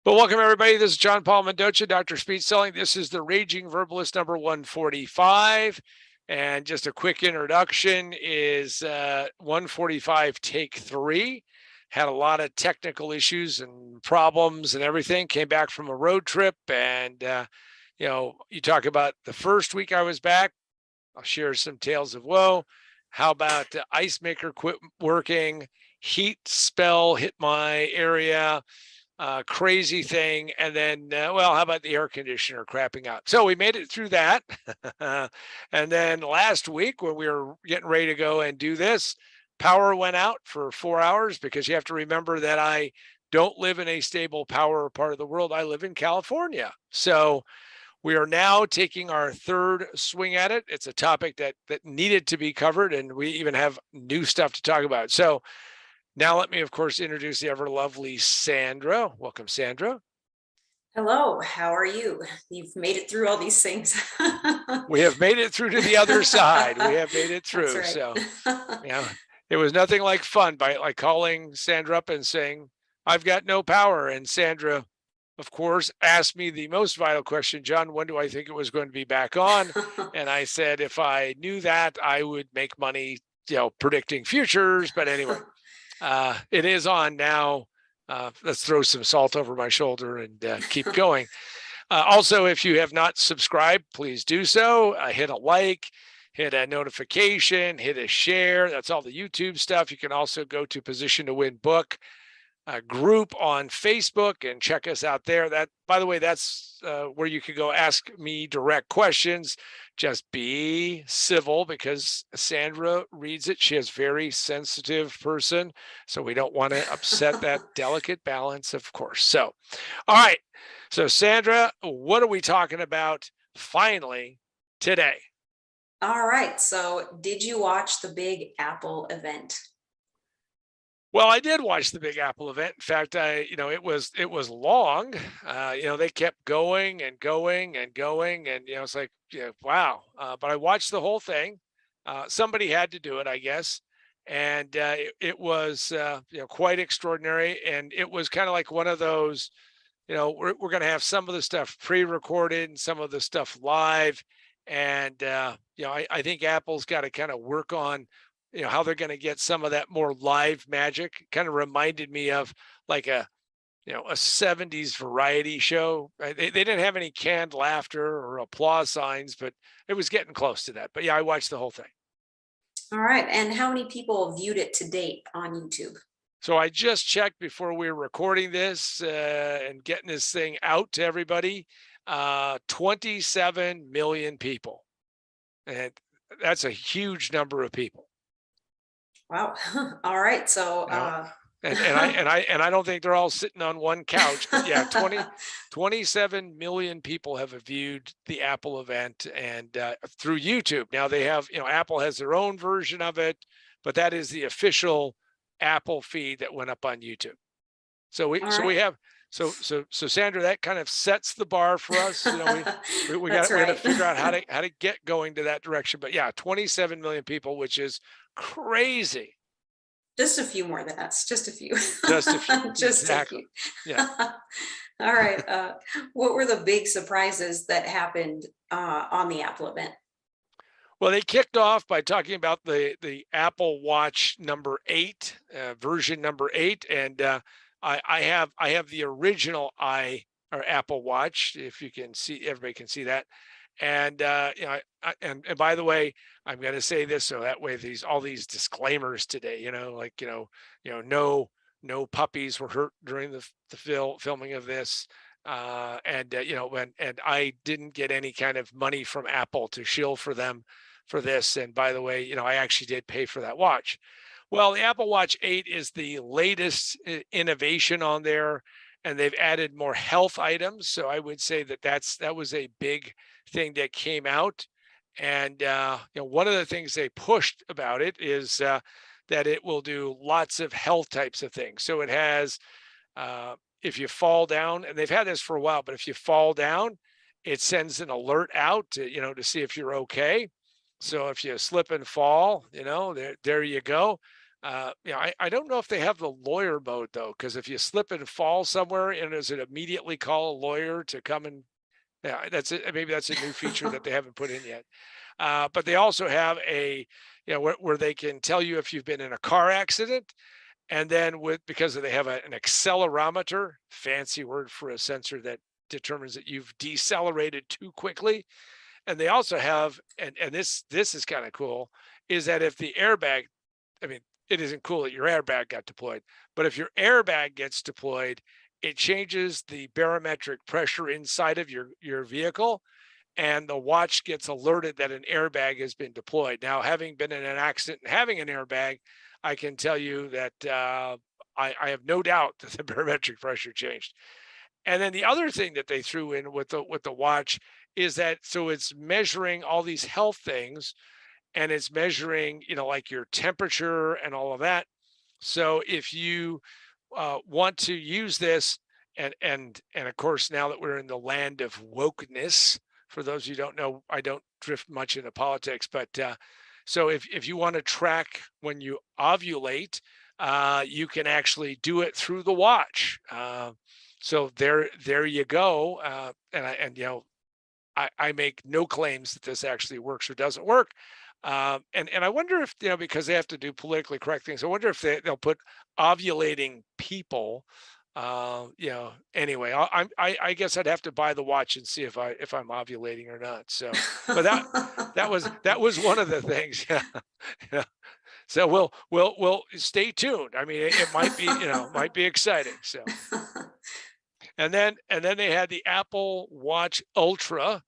Well, welcome everybody. This is John Paul Mendoza, Dr. Speed Selling. This is the Raging Verbalist number 145. And just a quick introduction is 145 take 3. Had a lot of technical issues and problems and everything. Came back from a road trip, and you talk about the first week I was back. I'll share some tales of woe. How about the ice maker quit working? Heat spell hit my area. Crazy thing. And then, how about the air conditioner crapping out? So we made it through that. And then last week when we were getting ready to go and do this, power went out for 4 hours, because you have to remember that I don't live in a stable power part of the world. I live in California. So we are now taking our third swing at it. It's a topic that needed to be covered, and we even have new stuff to talk about. So now let me, of course, introduce the ever lovely Sandra. Welcome, Sandra. Hello, how are you? You've made it through all these things. We have made it through to the other side. We have made it through. Right. So, it was nothing like fun by like calling Sandra up and saying, I've got no power. And Sandra, of course, asked me the most vital question, John, when do I think it was going to be back on? And I said, if I knew that, I would make money, predicting futures. But anyway. It is on now. Let's throw some salt over my shoulder and keep going. Also, if you have not subscribed, please do so. Hit a like, hit a notification, hit a share. That's all the YouTube stuff. You can also go to Position to Win book group on Facebook and check us out there. That, by the way, that's where you can go ask me direct questions. Just be civil, because Sandra reads it. She is a very sensitive person, so we don't want to upset that delicate balance, of course. So, all right. So Sandra, what are we talking about finally today? All right. So did you watch the Big Apple event? Well, I did watch the Big Apple event. In fact, it was long. They kept going and going and going, and it's like, wow. But I watched the whole thing. Somebody had to do it, I guess, and it was quite extraordinary. And it was kind of like one of those, we're going to have some of the stuff pre-recorded and some of the stuff live, and I think Apple's got to kind of work on how they're going to get some of that more live magic. Kind of reminded me of like a 70s variety show. Right? They didn't have any canned laughter or applause signs, but it was getting close to that. But yeah, I watched the whole thing. All right. And how many people viewed it to date on YouTube? So I just checked before we were recording this and getting this thing out to everybody. 27 million people. And that's a huge number of people. Wow. All right. So and I don't think they're all sitting on one couch, but yeah, 27 million people have viewed the Apple event, and through YouTube. Now they have, Apple has their own version of it, but that is the official Apple feed that went up on YouTube. So we have Sandra, that kind of sets the bar for us. We got to figure out how to get going to that direction. But yeah, 27 million people, which is crazy. Just a few more than us. Just a few. Just a few. Just exactly. A few. Yeah. All right. What were the big surprises that happened on the Apple event? Well, they kicked off by talking about the Apple Watch number 8, version number 8, and I have the original Apple Watch. If you can see, everybody can see that. And and by the way, I'm going to say this so that way all these disclaimers today, no puppies were hurt during the filming of this, and I didn't get any kind of money from Apple to shield for them for this. And by the way, I actually did pay for that watch. Well, the Apple Watch 8 is the latest innovation on there, and they've added more health items. So I would say that was a big thing that came out. And one of the things they pushed about it is that it will do lots of health types of things. So it has, if you fall down, and they've had this for a while, but if you fall down, it sends an alert out to see if you're okay. So if you slip and fall, there you go. I don't know if they have the lawyer mode though, because if you slip and fall somewhere, and does it immediately call a lawyer to come and, yeah, that's it. Maybe that's a new feature that they haven't put in yet. But they also have where they can tell you if you've been in a car accident, and then because they have an accelerometer, fancy word for a sensor that determines that you've decelerated too quickly. And they also have, and this is kind of cool, is that if the airbag, I mean, it isn't cool that your airbag got deployed, but if your airbag gets deployed, it changes the barometric pressure inside of your vehicle, and the watch gets alerted that an airbag has been deployed. Now, having been in an accident and having an airbag, I can tell you that I have no doubt that the barometric pressure changed. And then the other thing that they threw in with the watch is that, so it's measuring all these health things, and it's measuring, like your temperature and all of that. So if you want to use this, and of course, now that we're in the land of wokeness, for those of you who don't know, I don't drift much into politics, but so if you want to track when you ovulate, you can actually do it through the watch. So there you go. I make no claims that this actually works or doesn't work. And I wonder if, because they have to do politically correct things, I wonder if they'll put ovulating people. Anyway, I guess I'd have to buy the watch and see if I'm ovulating or not. So, but that was one of the things. Yeah. Yeah. So we'll stay tuned. I mean, it might be, might be exciting. So, and then they had the Apple Watch Ultra,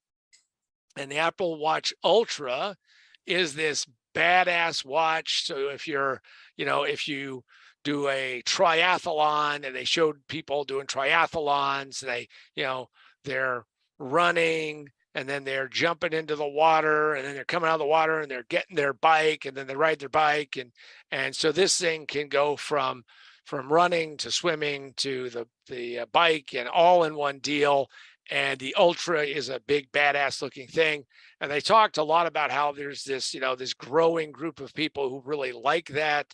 and the Apple Watch Ultra is this badass watch. So if you do a triathlon, and they showed people doing triathlons, they're running, and then they're jumping into the water, and then they're coming out of the water, and they're getting their bike, and then they ride their bike. And so this thing can go from running to swimming to the bike, and all in one deal. And the Ultra is a big badass looking thing. And they talked a lot about how there's this growing group of people who really like that,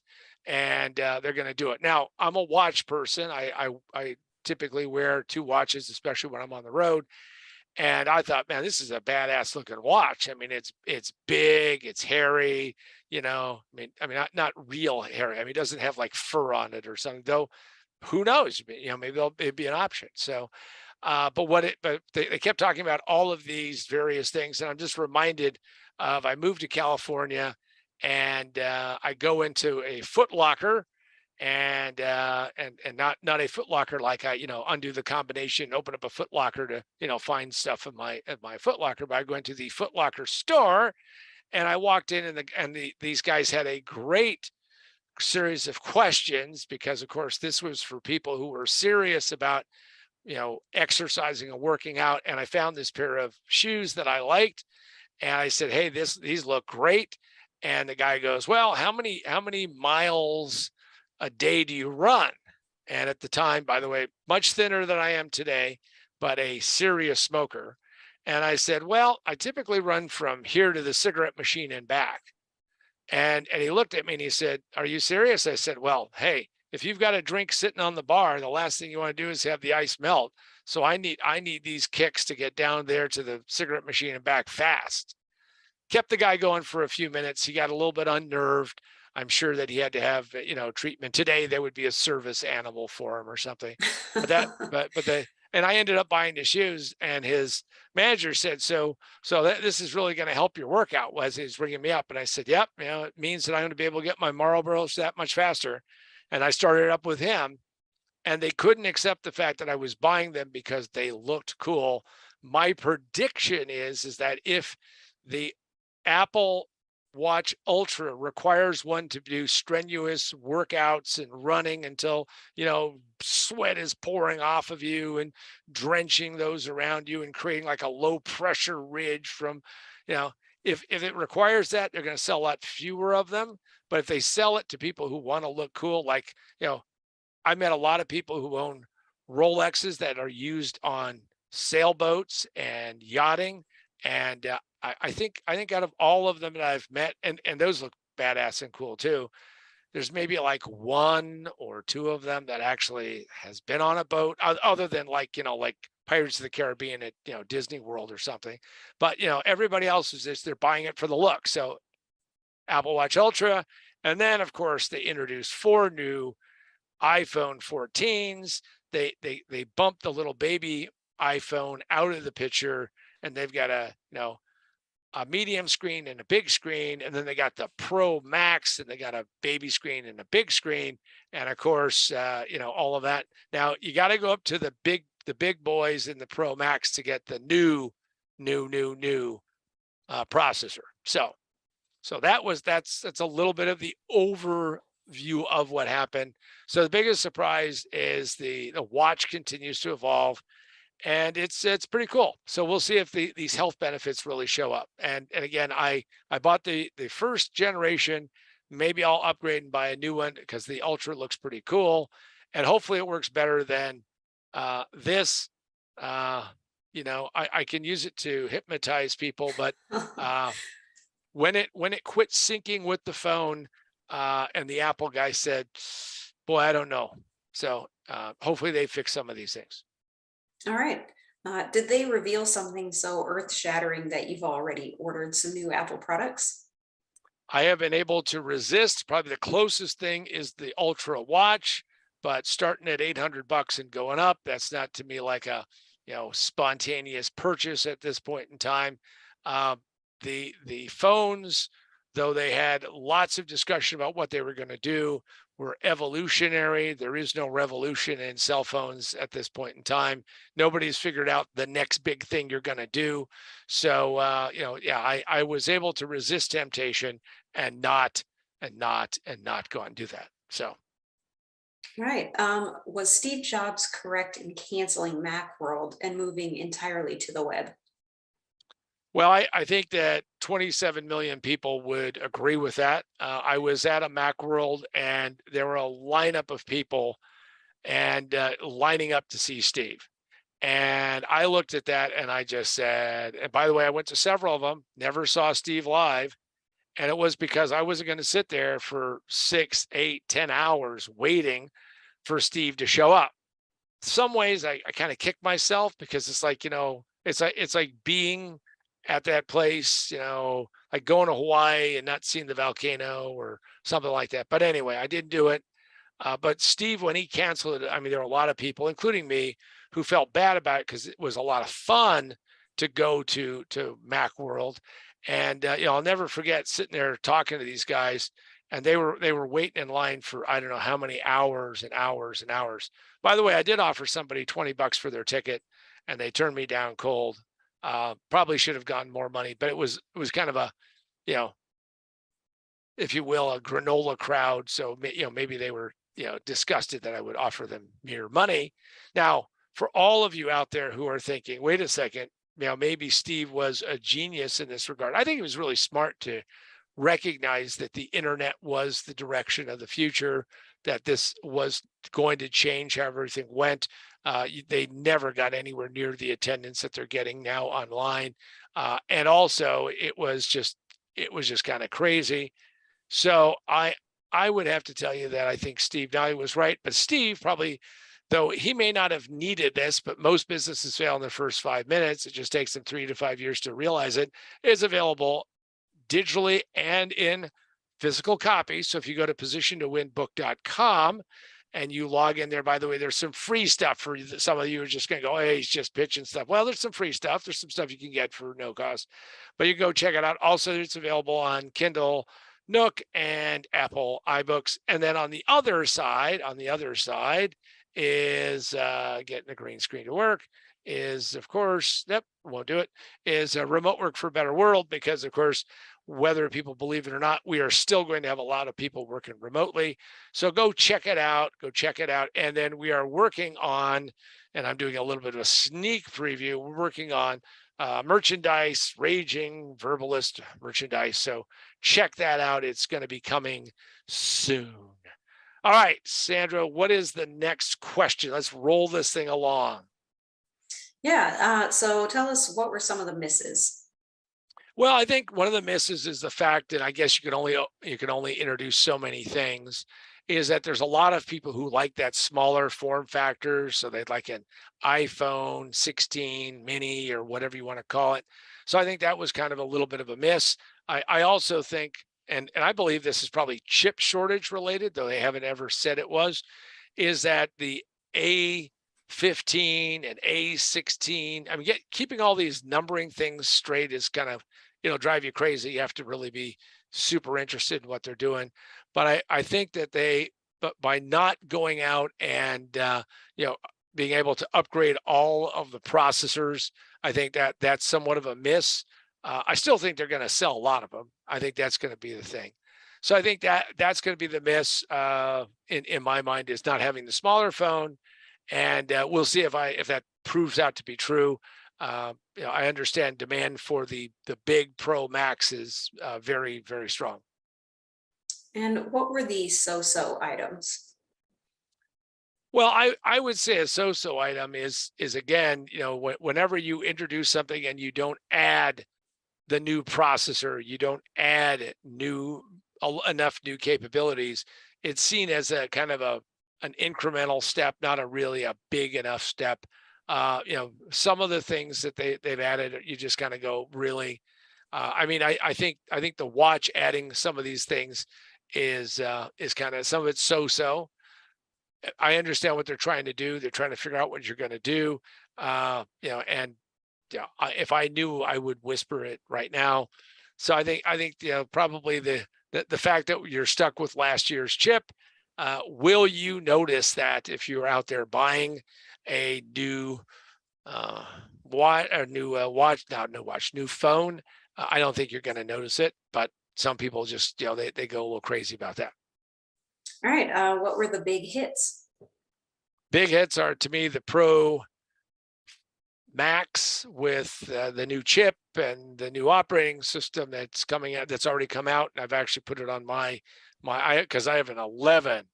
and they're going to do it. Now, I'm a watch person. I typically wear two watches, especially when I'm on the road. And I thought, man, this is a badass looking watch. I mean, it's big, it's hairy, not real hairy. I mean, it doesn't have like fur on it or something, though. Who knows? Maybe it'd be an option. So, but they kept talking about all of these various things, and I'm just reminded of, I moved to California, and I go into a Foot Locker, and not a Foot Locker like I undo the combination, open up a Foot Locker to find stuff in my Foot Locker, but I go into the Foot Locker store, and I walked in, and these guys had a great series of questions, because of course this was for people who were serious about exercising and working out. And I found this pair of shoes that I liked, and I said, hey, these look great. And the guy goes, well, how many miles a day do you run? And at the time, by the way, much thinner than I am today, but a serious smoker. And I said, well, I typically run from here to the cigarette machine and back. And he looked at me and he said, are you serious? I said, well, hey, if you've got a drink sitting on the bar, the last thing you want to do is have the ice melt. So I need these kicks to get down there to the cigarette machine and back fast. Kept the guy going for a few minutes. He got a little bit unnerved. I'm sure that he had to have, treatment. Today there would be a service animal for him or something. And I ended up buying the shoes, and his manager said, so this is really going to help your workout, was he's bringing me up. And I said, yep, it means that I'm going to be able to get my Marlboros that much faster. And I started up with him, and they couldn't accept the fact that I was buying them because they looked cool. My prediction is that if the Apple Watch Ultra requires one to do strenuous workouts and running until, sweat is pouring off of you and drenching those around you and creating like a low pressure ridge from, if it requires that, they're going to sell a lot fewer of them. But if they sell it to people who want to look cool, like, I met a lot of people who own Rolexes that are used on sailboats and yachting. And I think out of all of them that I've met, and those look badass and cool too, there's maybe like one or two of them that actually has been on a boat, other than like, like Pirates of the Caribbean at, Disney World or something. But, everybody else is just, they're buying it for the look. So Apple Watch Ultra. And then, of course, they introduced 4 new iPhone 14s. They bumped the little baby iPhone out of the picture, and they've got a medium screen and a big screen, and then they got the Pro Max, and they got a baby screen and a big screen, and of course, all of that. Now you got to go up to the big boys in the Pro Max to get the new processor. So that's a little bit of the overview of what happened. So the biggest surprise is the watch continues to evolve, and it's pretty cool. So we'll see if these health benefits really show up. And again, I bought the first generation. Maybe I'll upgrade and buy a new one because the Ultra looks pretty cool, and hopefully it works better than this. I can use it to hypnotize people, but when it quit syncing with the phone, and the Apple guy said, boy, I don't know. So hopefully they fix some of these things. All right. Did they reveal something so earth-shattering that you've already ordered some new Apple products? I have been able to resist. Probably the closest thing is the Ultra watch, but starting at $800 and going up, that's not to me like a spontaneous purchase at this point in time. The phones, though they had lots of discussion about what they were going to do, were evolutionary. There is no revolution in cell phones at this point in time. Nobody's figured out the next big thing you're going to do. So, I was able to resist temptation and not go out and do that. So. Right. Was Steve Jobs correct in canceling Macworld and moving entirely to the web? Well, I think that 27 million people would agree with that. I was at a Macworld, and there were a lineup of people and lining up to see Steve. And I looked at that and I just said, and by the way, I went to several of them, never saw Steve live. And it was because I wasn't going to sit there for 6, 8, 10 hours waiting for Steve to show up. Some ways I kind of kick myself because it's like, it's like being at that place, like going to Hawaii and not seeing the volcano or something like that. But anyway, I didn't do it. But Steve, when he canceled it, I mean, there were a lot of people, including me, who felt bad about it because it was a lot of fun to go to Macworld. And I'll never forget sitting there talking to these guys, and they were waiting in line for I don't know how many hours and hours and hours. By the way, I did offer somebody $20 for their ticket, and they turned me down cold. Probably should have gotten more money, but it was kind of a, if you will, a granola crowd. So maybe they were disgusted that I would offer them mere money. Now, for all of you out there who are thinking, wait a second, maybe Steve was a genius in this regard. I think he was really smart to recognize that the internet was the direction of the future, that this was going to change how everything went. They never got anywhere near the attendance that they're getting now online. And also it was just kind of crazy. So I would have to tell you that I think Steve Nally was right, but Steve probably, though he may not have needed this, but most businesses fail in the first 5 minutes. It just takes them 3 to 5 years to realize it. Is available digitally and in physical copy. So if you go to positiontowinbook.com and you log in there, by the way, there's some free stuff for you. Some of you are just going to go, hey, he's just pitching stuff. Well, there's some free stuff. There's some stuff you can get for no cost, but you can go check it out. Also, it's available on Kindle, Nook, and Apple iBooks. And then on the other side is getting the green screen to work is, of course, won't do it, is remote work for a better world, because, of course, whether people believe it or not, we are still going to have a lot of people working remotely. So go check it out. And then we are working on, and I'm doing a little bit of a sneak preview, we're working on merchandise, Raging Verbalist merchandise. So check that out. It's going to be coming soon. All right, Sandra, what is the next question? Let's roll this thing along. Yeah. So tell us, what were some of the misses? Well, I think one of the misses is the fact that I guess you can only introduce so many things, is that there's a lot of people who like that smaller form factor. So they'd like an iPhone 16 mini or whatever you want to call it. So I think that was kind of a little bit of a miss. I also think, and I believe this is probably chip shortage related, though they haven't ever said it was, is that the A15 and A16, I mean, keeping all these numbering things straight is kind of, drive you crazy. You have to really be super interested in what they're doing. But I think that but by not going out and, you know, being able to upgrade all of the processors, I think that that's somewhat of a miss. I still think they're going to sell a lot of them. I think that's going to be the thing. So I think that that's going to be the miss in my mind, is not having the smaller phone, and we'll see if that proves out to be true. I understand demand for the big Pro Max is very, very strong. And what were the so-so items? Well, I would say a so-so item is again, whenever you introduce something and you don't add the new processor, you don't add enough new capabilities, it's seen as a kind of an incremental step, not a really a big enough step. Some of the things that they've added, you just kind of go, really. I mean, I think the watch adding some of these things is kind of, some of it's so-so. I understand what they're trying to do. They're trying to figure out what you're going to do. And if I knew, I would whisper it right now. So I think probably the fact that you're stuck with last year's chip. Will you notice that if you're out there buying a new new phone? I don't think you're going to notice it, but some people just they go a little crazy about that. All right, what were the big hits? Big hits are, to me, the Pro Max with the new chip and the new operating system that's coming out, that's already come out. And I've actually put it on because I have an 11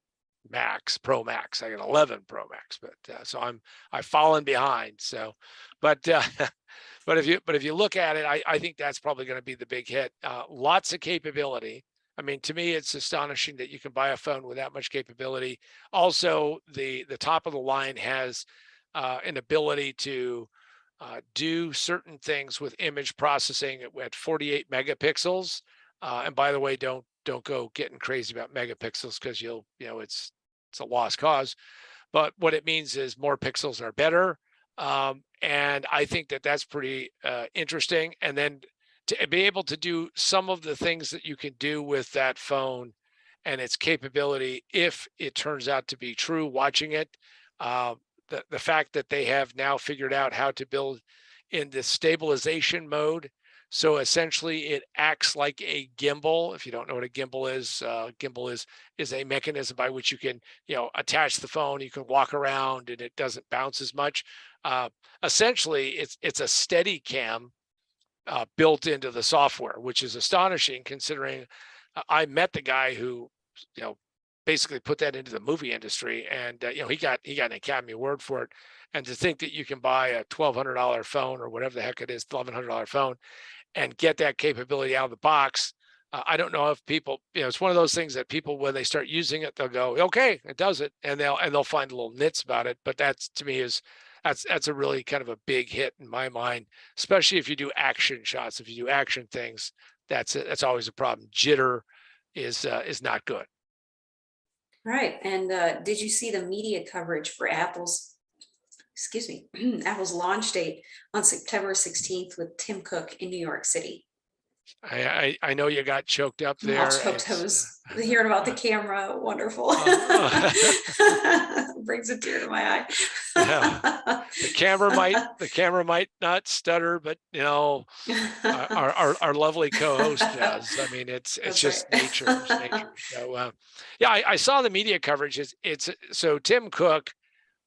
Pro Max. I got 11 Pro Max, but so I've fallen behind. So, but but if you look at it, I think that's probably going to be the big hit. Lots of capability. I mean, to me, it's astonishing that you can buy a phone with that much capability. Also, the top of the line has an ability to do certain things with image processing at 48 megapixels. And by the way, don't go getting crazy about megapixels, because it's a lost cause. But what it means is more pixels are better. And I think that that's pretty interesting. And then to be able to do some of the things that you can do with that phone and its capability, if it turns out to be true, watching it, the fact that they have now figured out how to build in this stabilization mode. So essentially it acts like a gimbal. If you don't know what a gimbal is a mechanism by which you can, attach the phone, you can walk around and it doesn't bounce as much. Essentially it's a steady cam built into the software, which is astonishing considering I met the guy who, basically put that into the movie industry, and he got an Academy Award for it. And to think that you can buy a $1,200 phone or whatever the heck it is, $1,100 phone, and get that capability out of the box. I don't know if people, it's one of those things that people, when they start using it, they'll go, okay, it does it, and they'll find little nits about it. But that's, to me, that's a really kind of a big hit in my mind, especially if you do action shots. If you do action things, that's always a problem. Jitter is not good. Right. And did you see the media coverage for Apple's launch date on September 16th with Tim Cook in New York City? I know you got choked up I'm all there. choked. I was hearing about the camera. Wonderful. Brings a tear to my eye. Yeah. The camera might not stutter, but our lovely co-host does. I mean, it's just right. Nature. It's nature. So I saw the media coverage. So Tim Cook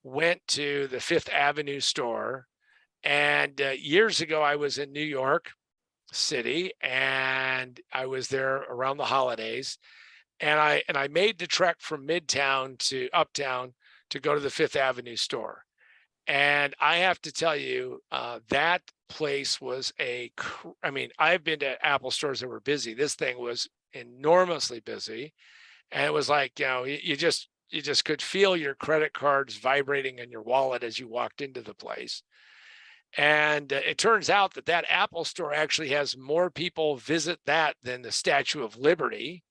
went to the Fifth Avenue store, and years ago I was in New York City, and I was there around the holidays, and I made the trek from Midtown to Uptown to go to the Fifth Avenue store. And I have to tell you, that place was I mean, I've been to Apple stores that were busy. This thing was enormously busy. And it was like, you just could feel your credit cards vibrating in your wallet as you walked into the place. And it turns out that that Apple store actually has more people visit that than the Statue of Liberty.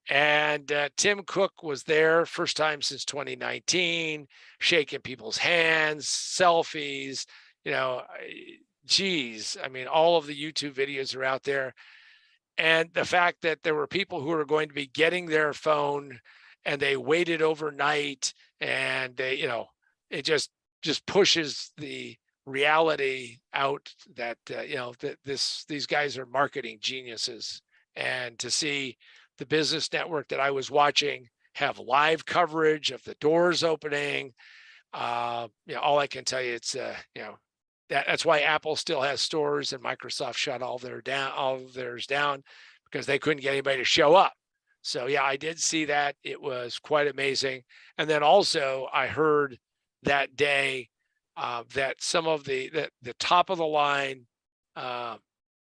And Tim Cook was there first time since 2019, shaking people's hands, selfies, geez, I mean, all of the YouTube videos are out there. And the fact that there were people who were going to be getting their phone and they waited overnight, and it just pushes the reality out that that these guys are marketing geniuses. And to see the business network that I was watching have live coverage of the doors opening, all I can tell you, it's that's why Apple still has stores and Microsoft shut all of theirs down, because they couldn't get anybody to show up. So yeah, I did see that. It was quite amazing. And then also I heard that day that some of the top of the line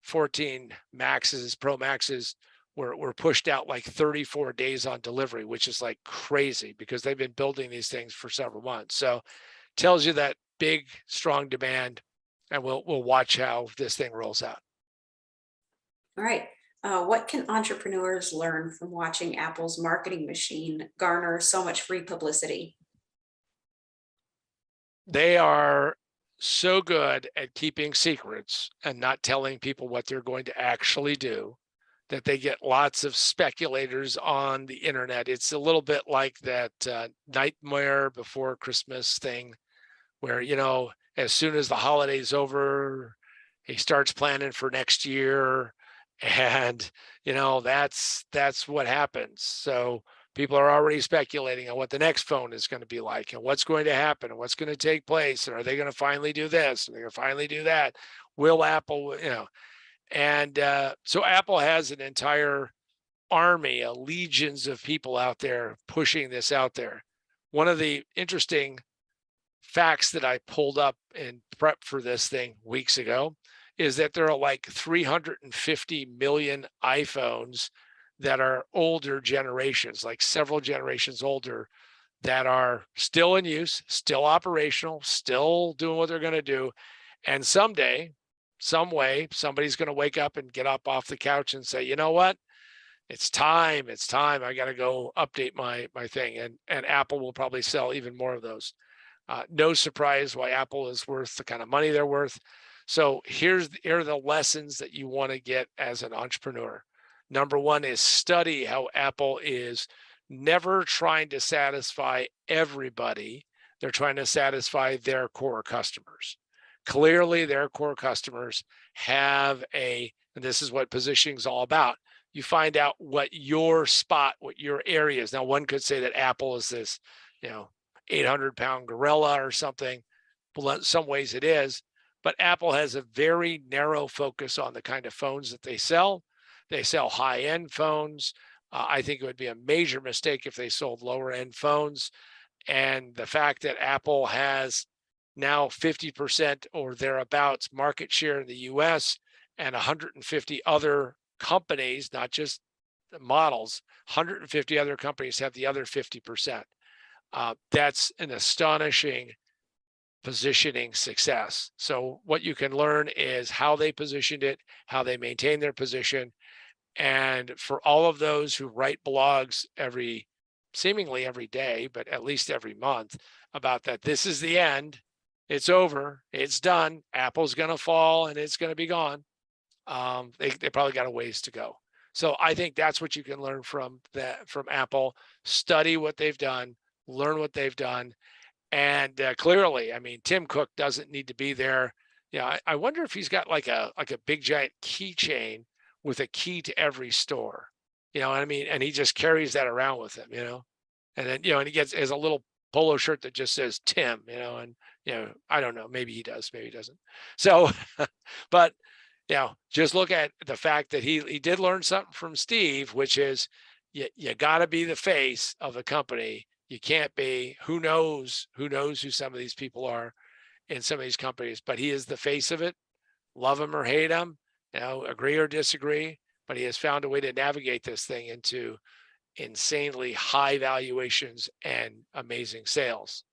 14 Maxes, Pro Maxes, were pushed out like 34 days on delivery, which is like crazy because they've been building these things for several months. So tells you that big, strong demand, and we'll watch how this thing rolls out. All right. What can entrepreneurs learn from watching Apple's marketing machine garner so much free publicity? They are so good at keeping secrets and not telling people what they're going to actually do that they get lots of speculators on the internet. It's a little bit like that Nightmare Before Christmas thing where, as soon as the holiday's over, he starts planning for next year. And, that's what happens. So people are already speculating on what the next phone is going to be like and what's going to happen and what's going to take place. And are they going to finally do this? Are they going to finally do that? Will Apple, and so Apple has an entire army, legions of people out there pushing this out there. One of the interesting facts that I pulled up in prep for this thing weeks ago is that there are like 350 million iPhones that are older generations, like several generations older, that are still in use, still operational, still doing what they're going to do. And someday, some way, somebody's going to wake up and get up off the couch and say, you know what? It's time. It's time. I got to go update my thing. And Apple will probably sell even more of those. No surprise why Apple is worth the kind of money they're worth. So here are the lessons that you want to get as an entrepreneur. Number one is study how Apple is never trying to satisfy everybody. They're trying to satisfy their core customers. Clearly, their core customers have and this is what positioning is all about. You find out what your spot, what your area is. Now, one could say that Apple is this, 800-pound gorilla or something. Well, in some ways it is, but Apple has a very narrow focus on the kind of phones that they sell. They sell high-end phones. I think it would be a major mistake if they sold lower-end phones. And the fact that Apple has now 50% or thereabouts market share in the US and 150 other companies, not just the models, 150 other companies have the other 50%. That's an astonishing positioning success. So what you can learn is how they positioned it, how they maintain their position. And for all of those who write blogs seemingly every day, but at least every month about that, this is the end, it's over, it's done, Apple's going to fall and it's going to be gone. They probably got a ways to go. So I think that's what you can learn from Apple. Study what they've done, learn what they've done. And clearly, I mean, Tim Cook doesn't need to be there. I wonder if he's got like a big giant keychain with a key to every store. You know what I mean? And he just carries that around with him, and then, and he has a little polo shirt that just says Tim, and, I don't know, maybe he does, maybe he doesn't. So, but, just look at the fact that he did learn something from Steve, which is you got to be the face of the company. You can't be, who knows who some of these people are. in some of these companies, but he is the face of it. Love him or hate him, agree or disagree, but he has found a way to navigate this thing into insanely high valuations and amazing sales.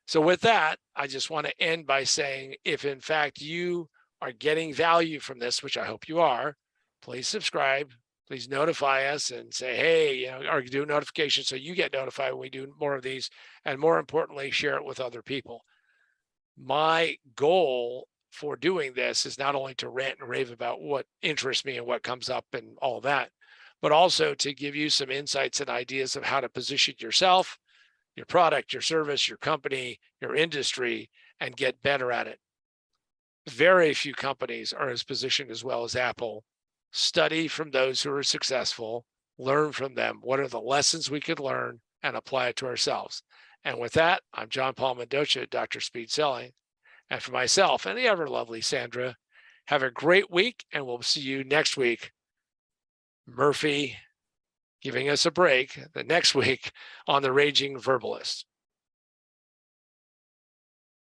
So with that, I just want to end by saying, if in fact you are getting value from this, which I hope you are, please subscribe, please notify us and say, hey, or do notifications so you get notified when we do more of these, and more importantly, share it with other people. My goal for doing this is not only to rant and rave about what interests me and what comes up and all that, but also to give you some insights and ideas of how to position yourself, your product, your service, your company, your industry, and get better at it. Very few companies are as positioned as well as Apple. Study from those who are successful, learn from them. What are the lessons we could learn and apply it to ourselves? And with that, I'm John Paul Mendoza, Dr. Speed Selling. And for myself and the ever lovely Sandra, have a great week, and we'll see you next week. Murphy giving us a break the next week on the Raging Verbalist.